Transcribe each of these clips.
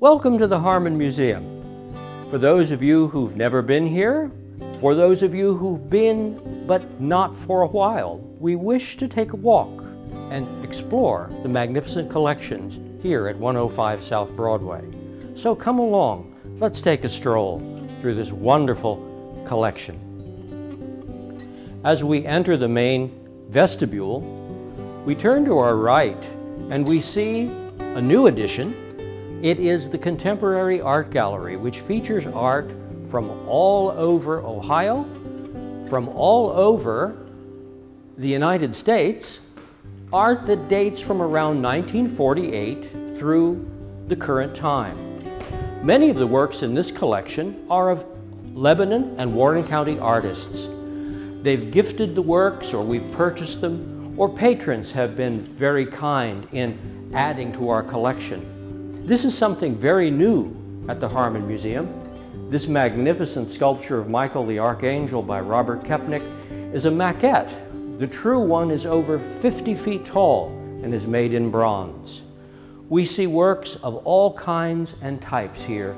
Welcome to the Harmon Museum. For those of you who've never been here, for those of you who've been but not for a while, we wish to take a walk and explore the magnificent collections here at 105 South Broadway. So come along, let's take a stroll through this wonderful collection. As we enter the main vestibule, we turn to our right and we see a new addition. It is the Contemporary Art Gallery, which features art from all over Ohio, from all over the United States, art that dates from around 1948 through the current time. Many of the works in this collection are of Lebanon and Warren County artists. They've gifted the works, or we've purchased them, or patrons have been very kind in adding to our collection. This is something very new at the Harmon Museum. This magnificent sculpture of Michael the Archangel by Robert Kepnick is a maquette. The true one is over 50 feet tall and is made in bronze. We see works of all kinds and types here,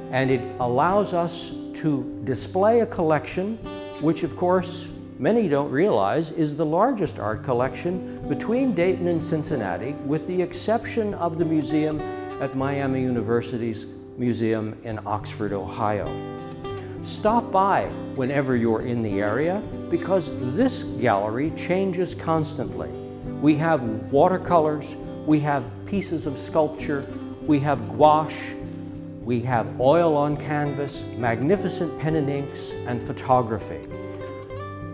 and it allows us to display a collection which, of course, many don't realize is the largest art collection between Dayton and Cincinnati, with the exception of the museum at Miami University's museum in Oxford, Ohio. Stop by whenever you're in the area, because this gallery changes constantly. We have watercolors, we have pieces of sculpture, we have gouache, we have oil on canvas, magnificent pen and inks, and photography.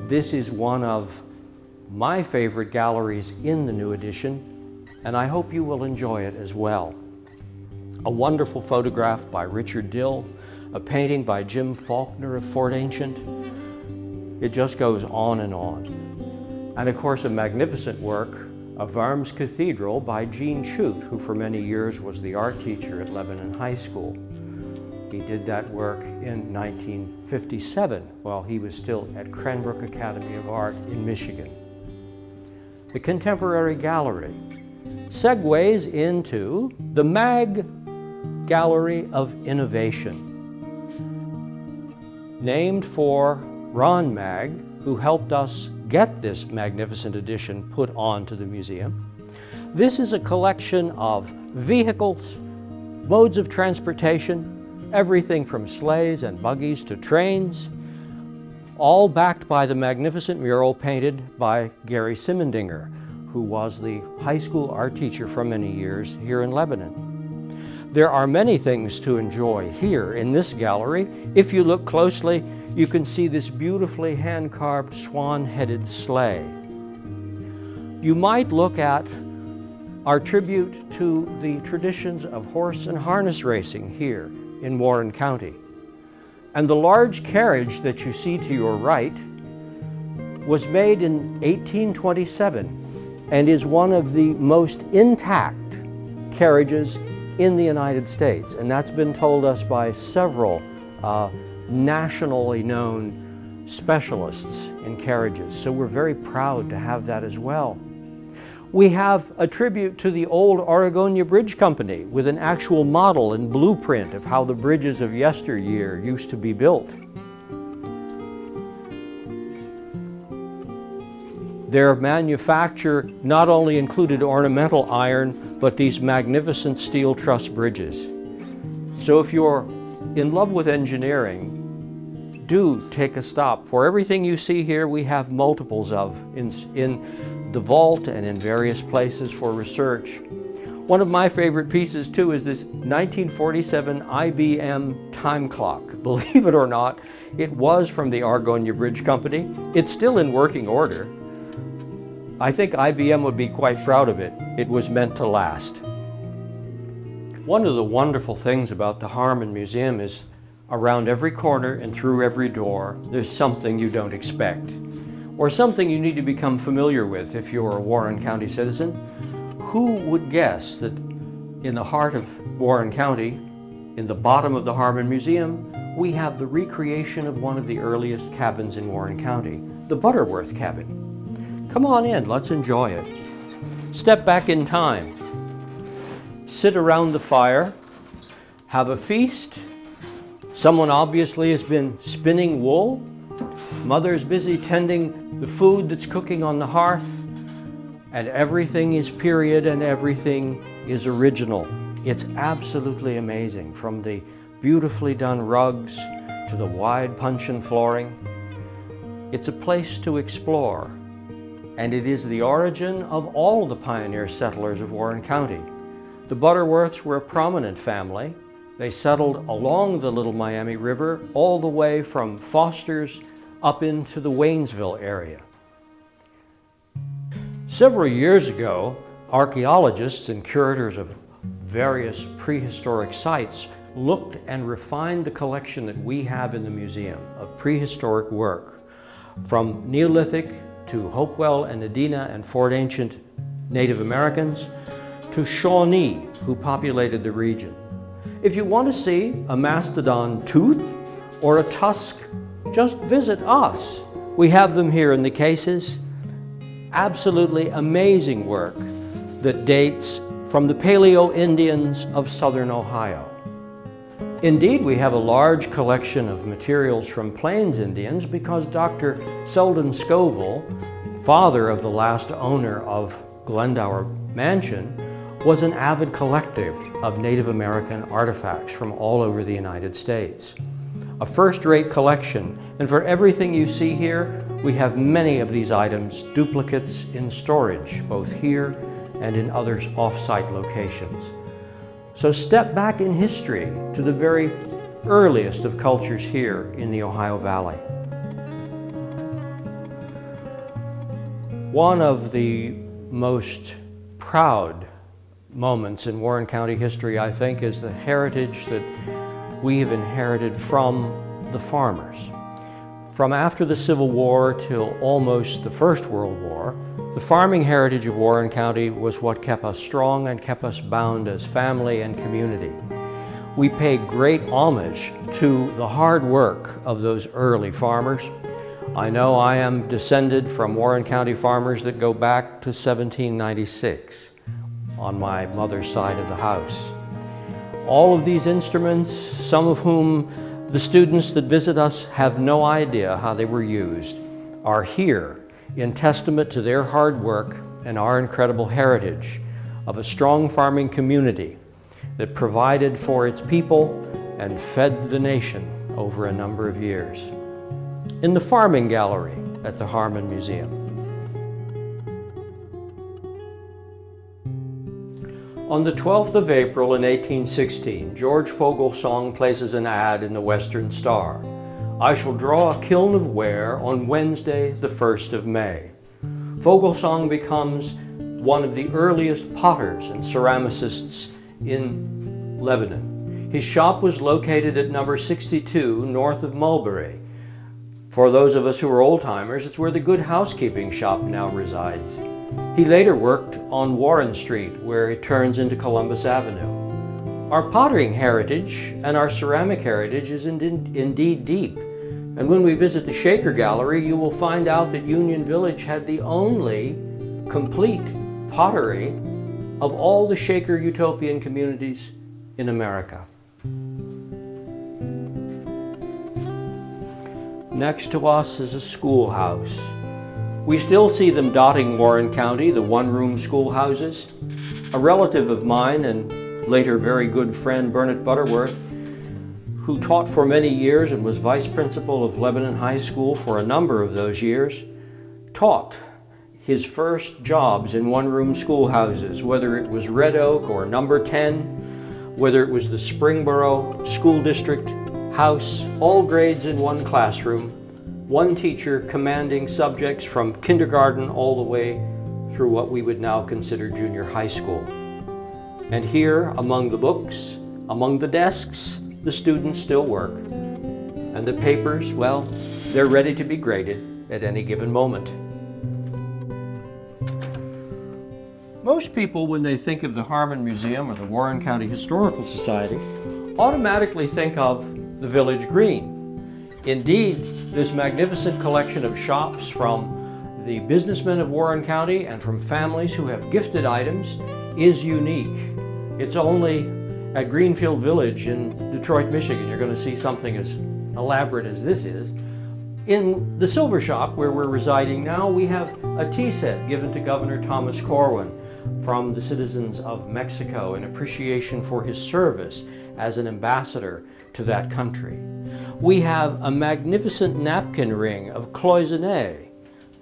This is one of my favorite galleries in the new edition, and I hope you will enjoy it as well. A wonderful photograph by Richard Dill, a painting by Jim Faulkner of Fort Ancient. It just goes on and on. And of course, a magnificent work of Worms Cathedral by Gene Chute, who for many years was the art teacher at Lebanon High School. He did that work in 1957 while he was still at Cranbrook Academy of Art in Michigan. The Contemporary Gallery segues into the Mag Gallery of Innovation, named for Ron Mag, who helped us get this magnificent edition put onto the museum. This is a collection of vehicles, modes of transportation, everything from sleighs and buggies to trains, all backed by the magnificent mural painted by Gary Simendinger, who was the high school art teacher for many years here in Lebanon. There are many things to enjoy here in this gallery. If you look closely, you can see this beautifully hand-carved swan-headed sleigh. You might look at our tribute to the traditions of horse and harness racing here in Warren County. And the large carriage that you see to your right was made in 1827 and is one of the most intact carriages in the United States, and that's been told us by several nationally known specialists in carriages. So we're very proud to have that as well. We have a tribute to the old Oregonia Bridge Company with an actual model and blueprint of how the bridges of yesteryear used to be built. Their manufacture not only included ornamental iron, but these magnificent steel truss bridges. So if you're in love with engineering, do take a stop. For everything you see here, we have multiples of in the vault and in various places for research. One of my favorite pieces too is this 1947 IBM time clock. Believe it or not, it was from the Oregonia Bridge Company. It's still in working order. I think IBM would be quite proud of it. It was meant to last. One of the wonderful things about the Harmon Museum is around every corner and through every door, there's something you don't expect, or something you need to become familiar with if you're a Warren County citizen. Who would guess that in the heart of Warren County, in the bottom of the Harmon Museum, we have the recreation of one of the earliest cabins in Warren County, the Butterworth Cabin. Come on in, let's enjoy it. Step back in time. Sit around the fire. have a feast. Someone obviously has been spinning wool. Mother's busy tending the food that's cooking on the hearth. And everything is period and everything is original. It's absolutely amazing, from the beautifully done rugs to the wide puncheon flooring. It's a place to explore, and it is the origin of all the pioneer settlers of Warren County. The Butterworths were a prominent family. They settled along the Little Miami River all the way from Foster's up into the Waynesville area. Several years ago, archaeologists and curators of various prehistoric sites looked and refined the collection that we have in the museum of prehistoric work, from Neolithic to Hopewell and Adena and Fort Ancient Native Americans to Shawnee, who populated the region. If you want to see a mastodon tooth or a tusk, just visit us. We have them here in the cases. Absolutely amazing work that dates from the Paleo-Indians of southern Ohio. Indeed, we have a large collection of materials from Plains Indians because Dr. Selden Scoville, father of the last owner of Glendower Mansion, was an avid collector of Native American artifacts from all over the United States. A first-rate collection, and for everything you see here, we have many of these items, duplicates in storage, both here and in other off-site locations. So step back in history to the very earliest of cultures here in the Ohio Valley. One of the most proud moments in Warren County history, I think, is the heritage that we have inherited from the farmers. From after the Civil War till almost the First World War, the farming heritage of Warren County was what kept us strong and kept us bound as family and community. We pay great homage to the hard work of those early farmers. I know I am descended from Warren County farmers that go back to 1796 on my mother's side of the house. All of these instruments, some of whom the students that visit us have no idea how they were used, are here in testament to their hard work and our incredible heritage of a strong farming community that provided for its people and fed the nation over a number of years. In the Farming Gallery at the Harmon Museum. On the 12th of April in 1816, George Fogelsong places an ad in the Western Star. I shall draw a kiln of ware on Wednesday, the 1st of May. Fogelsong becomes one of the earliest potters and ceramicists in Lebanon. His shop was located at number 62 north of Mulberry. For those of us who are old-timers, it's where the Good Housekeeping shop now resides. He later worked on Warren Street, where it turns into Columbus Avenue. Our pottering heritage and our ceramic heritage is indeed deep. And when we visit the Shaker Gallery, you will find out that Union Village had the only complete pottery of all the Shaker utopian communities in America. Next to us is a schoolhouse. We still see them dotting Warren County, the one-room schoolhouses. A relative of mine and later very good friend, Bernard Butterworth, who taught for many years and was vice principal of Lebanon High School for a number of those years, taught his first jobs in one-room schoolhouses, whether it was Red Oak or Number 10, whether it was the Springboro School District house, all grades in one classroom, one teacher commanding subjects from kindergarten all the way through what we would now consider junior high school. And here, among the books, among the desks, the students still work. And the papers, well, they're ready to be graded at any given moment. Most people, when they think of the Harmon Museum or the Warren County Historical Society, automatically think of the village green. Indeed, this magnificent collection of shops from the businessmen of Warren County and from families who have gifted items is unique. It's only at Greenfield Village in Detroit, Michigan, you're going to see something as elaborate as this is. In the silver shop where we're residing now, we have a tea set given to Governor Thomas Corwin from the citizens of Mexico in appreciation for his service as an ambassador to that country. We have a magnificent napkin ring of cloisonné.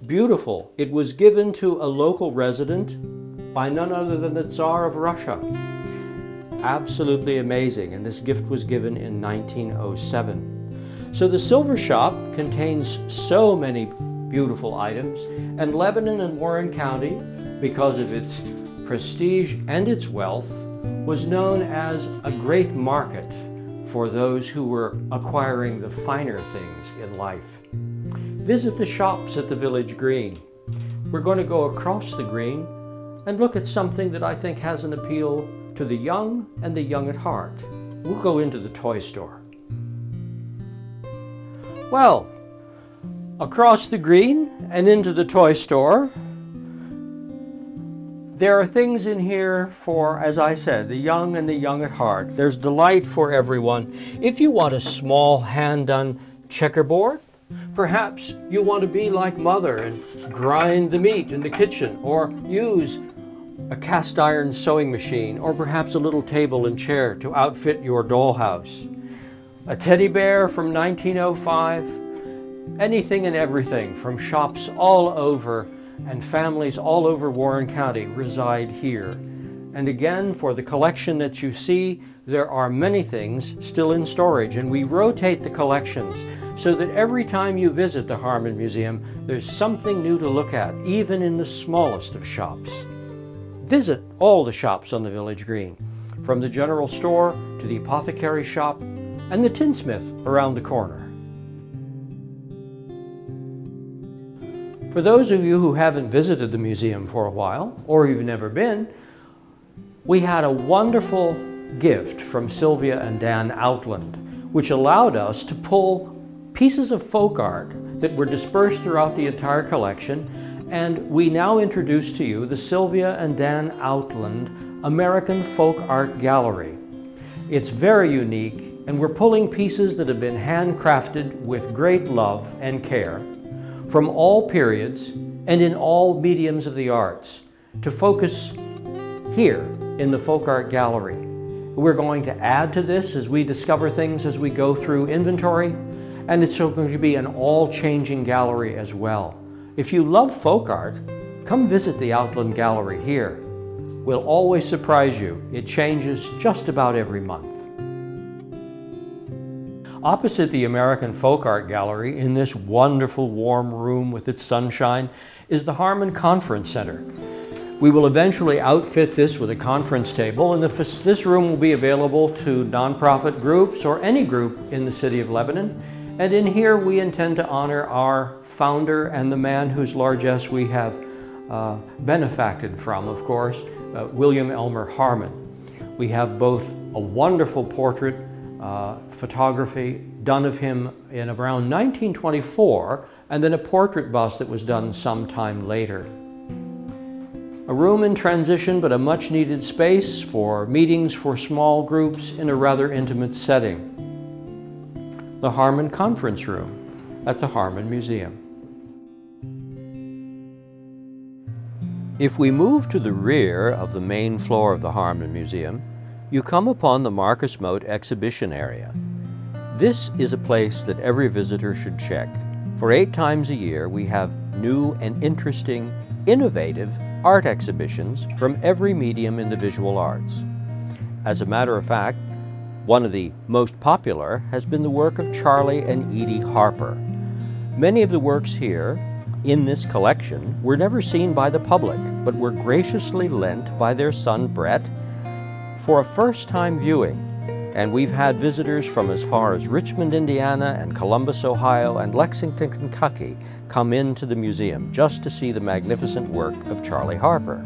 Beautiful. It was given to a local resident by none other than the Tsar of Russia. Absolutely amazing, and this gift was given in 1907. So the silver shop contains so many beautiful items, and Lebanon and Warren County, because of its prestige and its wealth, was known as a great market for those who were acquiring the finer things in life. Visit the shops at the Village Green. We're going to go across the green and look at something that I think has an appeal to the young and the young at heart. We'll go into the toy store. Well, across the green and into the toy store, there are things in here for, as I said, the young and the young at heart. There's delight for everyone. If you want a small hand-done checkerboard, perhaps you want to be like Mother and grind the meat in the kitchen, or use a cast iron sewing machine, or perhaps a little table and chair to outfit your dollhouse. A teddy bear from 1905, anything and everything from shops all over and families all over Warren County reside here. And again, for the collection that you see, there are many things still in storage, and we rotate the collections so that every time you visit the Harmon Museum, there's something new to look at, even in the smallest of shops. Visit all the shops on the Village Green, from the general store to the apothecary shop and the tinsmith around the corner. For those of you who haven't visited the museum for a while, or you've never been, we had a wonderful gift from Sylvia and Dan Outland, which allowed us to pull pieces of folk art that were dispersed throughout the entire collection, and we now introduce to you the Sylvia and Dan Outland American Folk Art Gallery. It's very unique, and we're pulling pieces that have been handcrafted with great love and care from all periods and in all mediums of the arts to focus here in the Folk Art Gallery. We're going to add to this as we discover things as we go through inventory, and it's going to be an all-changing gallery as well. If you love folk art, come visit the Outland Gallery here. We'll always surprise you. It changes just about every month. Opposite the American Folk Art Gallery, in this wonderful warm room with its sunshine, is the Harmon Conference Center. We will eventually outfit this with a conference table, and this room will be available to nonprofit groups or any group in the city of Lebanon. And in here we intend to honor our founder and the man whose largesse we have benefacted from, of course, William Elmer Harmon. We have both a wonderful portrait photography done of him in around 1924, and then a portrait bust that was done sometime later. A room in transition, but a much needed space for meetings for small groups in a rather intimate setting. The Harmon Conference Room at the Harmon Museum. If we move to the rear of the main floor of the Harmon Museum, you come upon the Marcus Mote exhibition area. This is a place that every visitor should check. For 8 times a year, we have new and interesting, innovative art exhibitions from every medium in the visual arts. As a matter of fact, one of the most popular has been the work of Charlie and Edie Harper. Many of the works here in this collection were never seen by the public, but were graciously lent by their son Brett for a first-time viewing. And we've had visitors from as far as Richmond, Indiana, and Columbus, Ohio, and Lexington, Kentucky come into the museum just to see the magnificent work of Charlie Harper.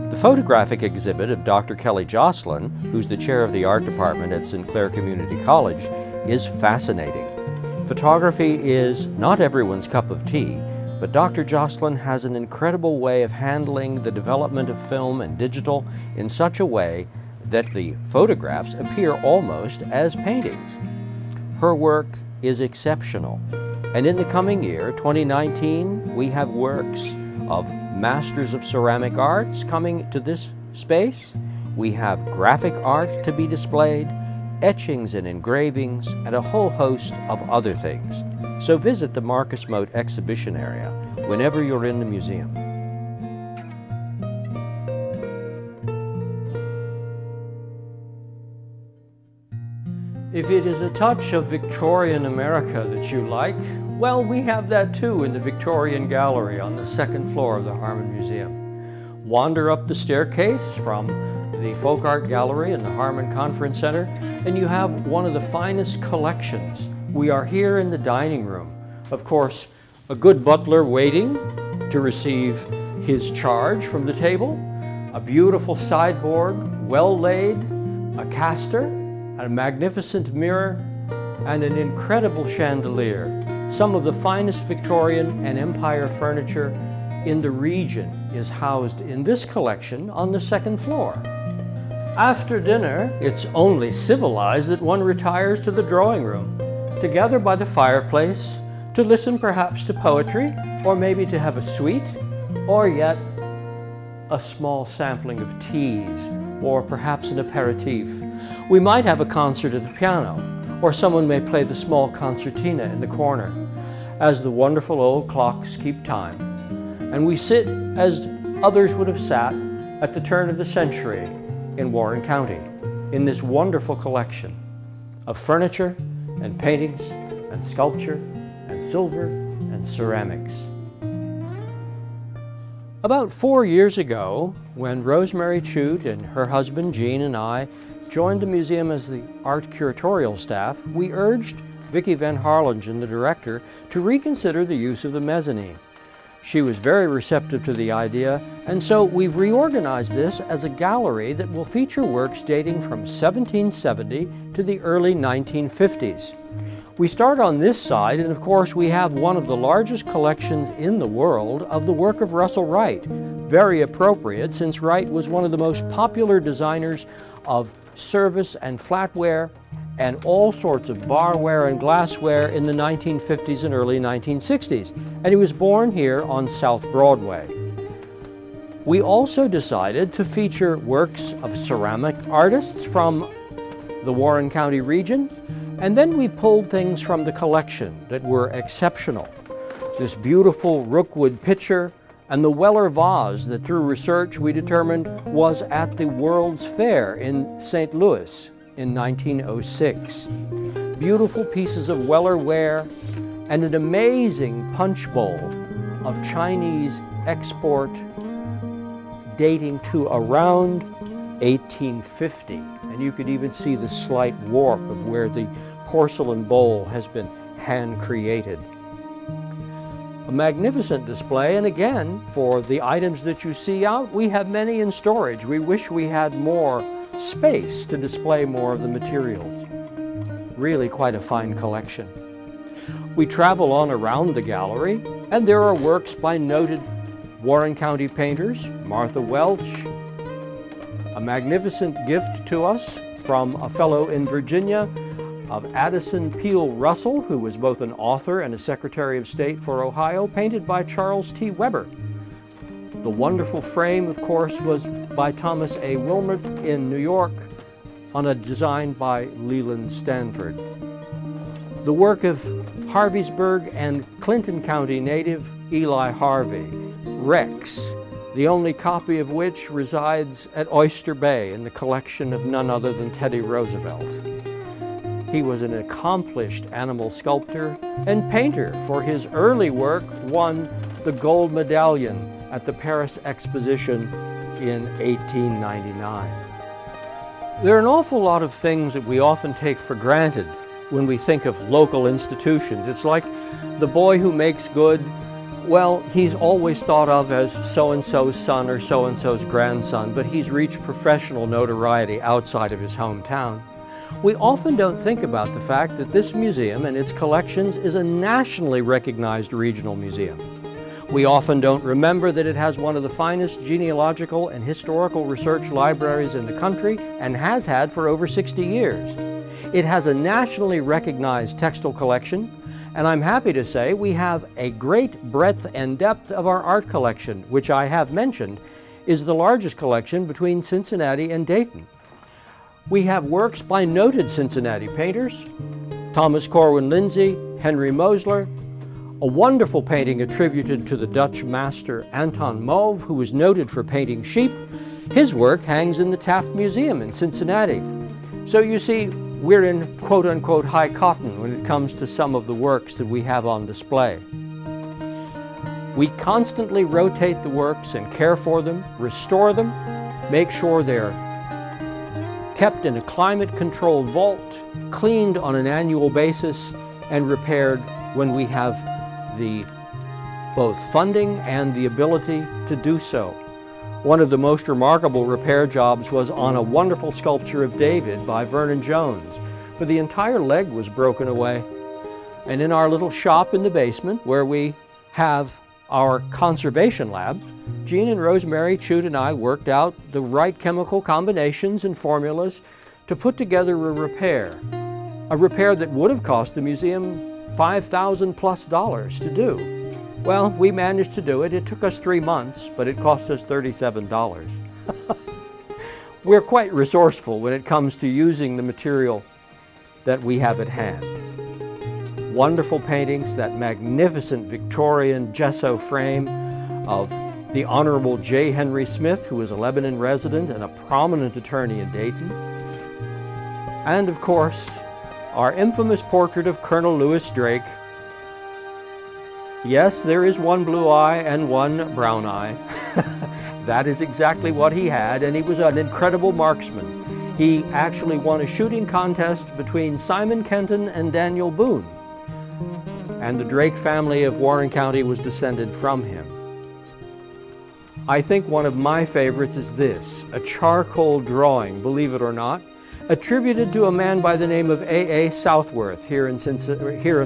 The photographic exhibit of Dr. Kelly Jocelyn, who's the chair of the art department at St. Clair Community College, is fascinating. Photography is not everyone's cup of tea, but Dr. Jocelyn has an incredible way of handling the development of film and digital in such a way that the photographs appear almost as paintings. Her work is exceptional, and in the coming year, 2019, we have works of masters of ceramic arts coming to this space. We have graphic art to be displayed, etchings and engravings, and a whole host of other things. So visit the Marcus Mote exhibition area whenever you're in the museum. If it is a touch of Victorian America that you like, well, we have that too in the Victorian Gallery on the second floor of the Harmon Museum. Wander up the staircase from the Folk Art Gallery in the Harmon Conference Center, and you have one of the finest collections. We are here in the dining room. Of course, a good butler waiting to receive his charge from the table, a beautiful sideboard, well laid, a caster, a magnificent mirror, and an incredible chandelier. Some of the finest Victorian and Empire furniture in the region is housed in this collection on the second floor. After dinner, it's only civilized that one retires to the drawing room, to gather by the fireplace, to listen perhaps to poetry, or maybe to have a sweet, or yet a small sampling of teas, or perhaps an aperitif. We might have a concert at the piano, or someone may play the small concertina in the corner, as the wonderful old clocks keep time. And we sit as others would have sat at the turn of the century in Warren County, in this wonderful collection of furniture and paintings and sculpture and silver and ceramics. About 4 years ago, when Rosemary Chute and her husband Jean and I joined the museum as the art curatorial staff, we urged Vicki Van Harlingen, the director, to reconsider the use of the mezzanine. She was very receptive to the idea, and so we've reorganized this as a gallery that will feature works dating from 1770 to the early 1950s. We start on this side, and of course we have one of the largest collections in the world of the work of Russell Wright. Very appropriate, since Wright was one of the most popular designers of service and flatware and all sorts of barware and glassware in the 1950s and early 1960s. And he was born here on South Broadway. We also decided to feature works of ceramic artists from the Warren County region, and then we pulled things from the collection that were exceptional. This beautiful Rookwood pitcher and the Weller vase that through research we determined was at the World's Fair in St. Louis in 1906. Beautiful pieces of Weller ware and an amazing punch bowl of Chinese export dating to around 1850. And you could even see the slight warp of where the porcelain bowl has been hand created. A magnificent display, and again, for the items that you see out, we have many in storage. We wish we had more space to display more of the materials. Really quite a fine collection. We travel on around the gallery, and there are works by noted Warren County painters, Martha Welch, a magnificent gift to us from a fellow in Virginia of Addison Peel Russell, who was both an author and a Secretary of State for Ohio, painted by Charles T. Weber. The wonderful frame, of course, was by Thomas A. Wilmot in New York on a design by Leland Stanford. The work of Harveysburg and Clinton County native Eli Harvey, Rex, the only copy of which resides at Oyster Bay in the collection of none other than Teddy Roosevelt. He was an accomplished animal sculptor and painter. For his early work, won the gold medallion at the Paris Exposition in 1899. There are an awful lot of things that we often take for granted when we think of local institutions. It's like the boy who makes good. Well, he's always thought of as so-and-so's son or so-and-so's grandson, but he's reached professional notoriety outside of his hometown. We often don't think about the fact that this museum and its collections is a nationally recognized regional museum. We often don't remember that it has one of the finest genealogical and historical research libraries in the country and has had for over 60 years. It has a nationally recognized textile collection, and I'm happy to say we have a great breadth and depth of our art collection, which I have mentioned is the largest collection between Cincinnati and Dayton. We have works by noted Cincinnati painters, Thomas Corwin Lindsay, Henry Mosler, a wonderful painting attributed to the Dutch master Anton Mauve, who was noted for painting sheep. His work hangs in the Taft Museum in Cincinnati. So you see, we're in quote-unquote high cotton when it comes to some of the works that we have on display. We constantly rotate the works and care for them, restore them, make sure they're kept in a climate-controlled vault, cleaned on an annual basis, and repaired when we have the both funding and the ability to do so. One of the most remarkable repair jobs was on a wonderful sculpture of David by Vernon Jones, for the entire leg was broken away. And in our little shop in the basement, where we have our conservation lab, Jean and Rosemary Chute and I worked out the right chemical combinations and formulas to put together a repair that would have cost the museum $5,000+ to do. Well, we managed to do it. It took us 3 months, but it cost us $37. We're quite resourceful when it comes to using the material that we have at hand. Wonderful paintings, that magnificent Victorian gesso frame of the Honorable J. Henry Smith, who was a Lebanon resident and a prominent attorney in Dayton. And of course, our infamous portrait of Colonel Lewis Drake. Yes, there is one blue eye and one brown eye. That is exactly what he had, and he was an incredible marksman. He actually won a shooting contest between Simon Kenton and Daniel Boone, and the Drake family of Warren County was descended from him. I think one of my favorites is this, a charcoal drawing, believe it or not, attributed to a man by the name of A.A. Southworth here in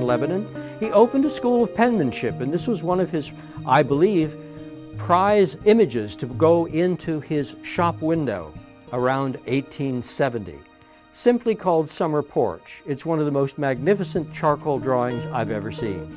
Lebanon. He opened a school of penmanship, and this was one of his, I believe, prize images to go into his shop window around 1870, simply called Summer Porch. It's one of the most magnificent charcoal drawings I've ever seen.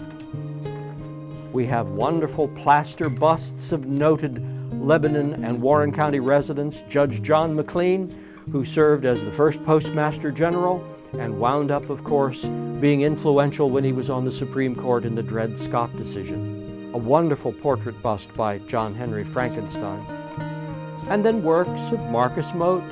We have wonderful plaster busts of noted Lebanon and Warren County residents, Judge John McLean, who served as the first Postmaster General and wound up, of course, being influential when he was on the Supreme Court in the Dred Scott decision. A wonderful portrait bust by John Henry Frankenstein. And then works of Marcus Mote,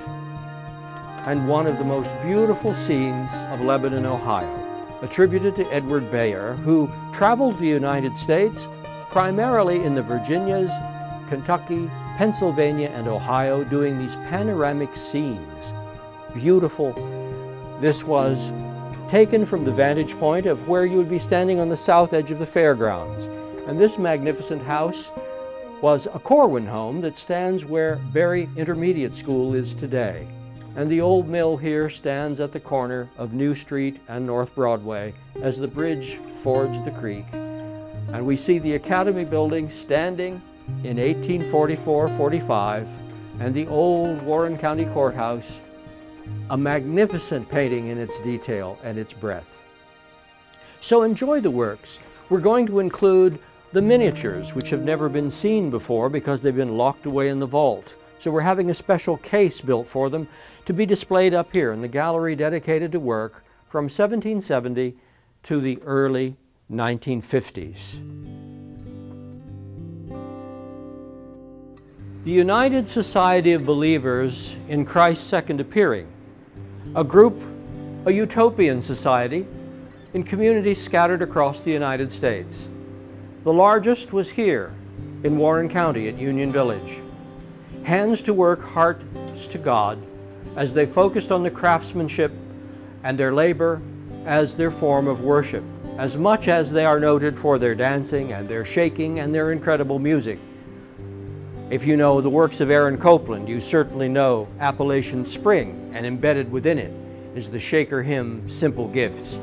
and one of the most beautiful scenes of Lebanon, Ohio, attributed to Edward Bayer, who traveled the United States primarily in the Virginias, Kentucky, Pennsylvania, and Ohio, doing these panoramic scenes. Beautiful. This was taken from the vantage point of where you would be standing on the south edge of the fairgrounds. And this magnificent house was a Corwin home that stands where Berry Intermediate School is today. And the old mill here stands at the corner of New Street and North Broadway as the bridge fords the creek. And we see the Academy building standing in 1844-45, and the old Warren County Courthouse, a magnificent painting in its detail and its breadth. So enjoy the works. We're going to include the miniatures, which have never been seen before because they've been locked away in the vault. So we're having a special case built for them to be displayed up here in the gallery dedicated to work from 1770 to the early 1950s. The United Society of Believers in Christ's Second Appearing, a group, a utopian society in communities scattered across the United States. The largest was here in Warren County at Union Village. Hands to work, hearts to God, as they focused on the craftsmanship and their labor as their form of worship, as much as they are noted for their dancing and their shaking and their incredible music. If you know the works of Aaron Copland, you certainly know Appalachian Spring, and embedded within it is the Shaker hymn, Simple Gifts.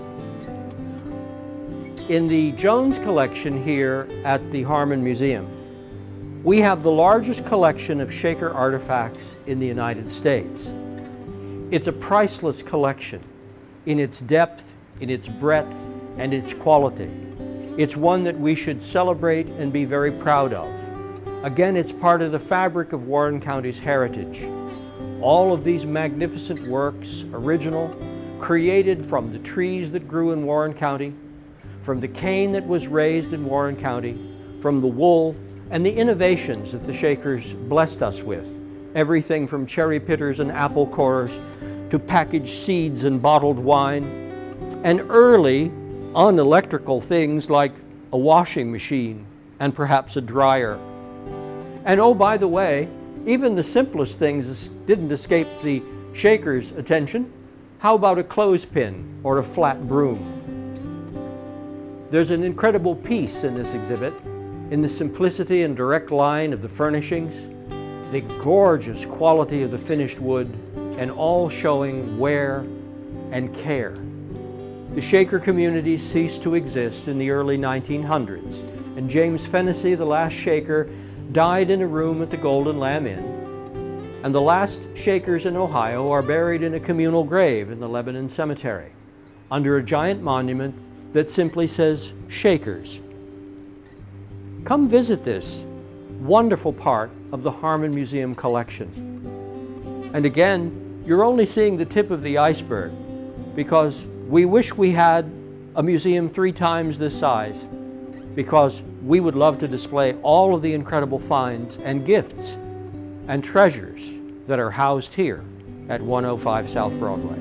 In the Jones collection here at the Harmon Museum, we have the largest collection of Shaker artifacts in the United States. It's a priceless collection in its depth, in its breadth, and its quality. It's one that we should celebrate and be very proud of. Again, it's part of the fabric of Warren County's heritage. All of these magnificent works, original, created from the trees that grew in Warren County, from the cane that was raised in Warren County, from the wool, and the innovations that the Shakers blessed us with. Everything from cherry pitters and apple cores to packaged seeds and bottled wine, and early unelectrical things like a washing machine and perhaps a dryer. And oh, by the way, even the simplest things didn't escape the Shakers' attention. How about a clothespin or a flat broom? There's an incredible piece in this exhibit, in the simplicity and direct line of the furnishings, the gorgeous quality of the finished wood, and all showing wear and care. The Shaker communities ceased to exist in the early 1900s, and James Fennessy, the last Shaker, died in a room at the Golden Lamb Inn, and the last Shakers in Ohio are buried in a communal grave in the Lebanon Cemetery, under a giant monument that simply says Shakers. Come visit this wonderful part of the Harmon Museum collection. And again, you're only seeing the tip of the iceberg, because we wish we had a museum 3 times this size, because we would love to display all of the incredible finds and gifts and treasures that are housed here at 105 South Broadway.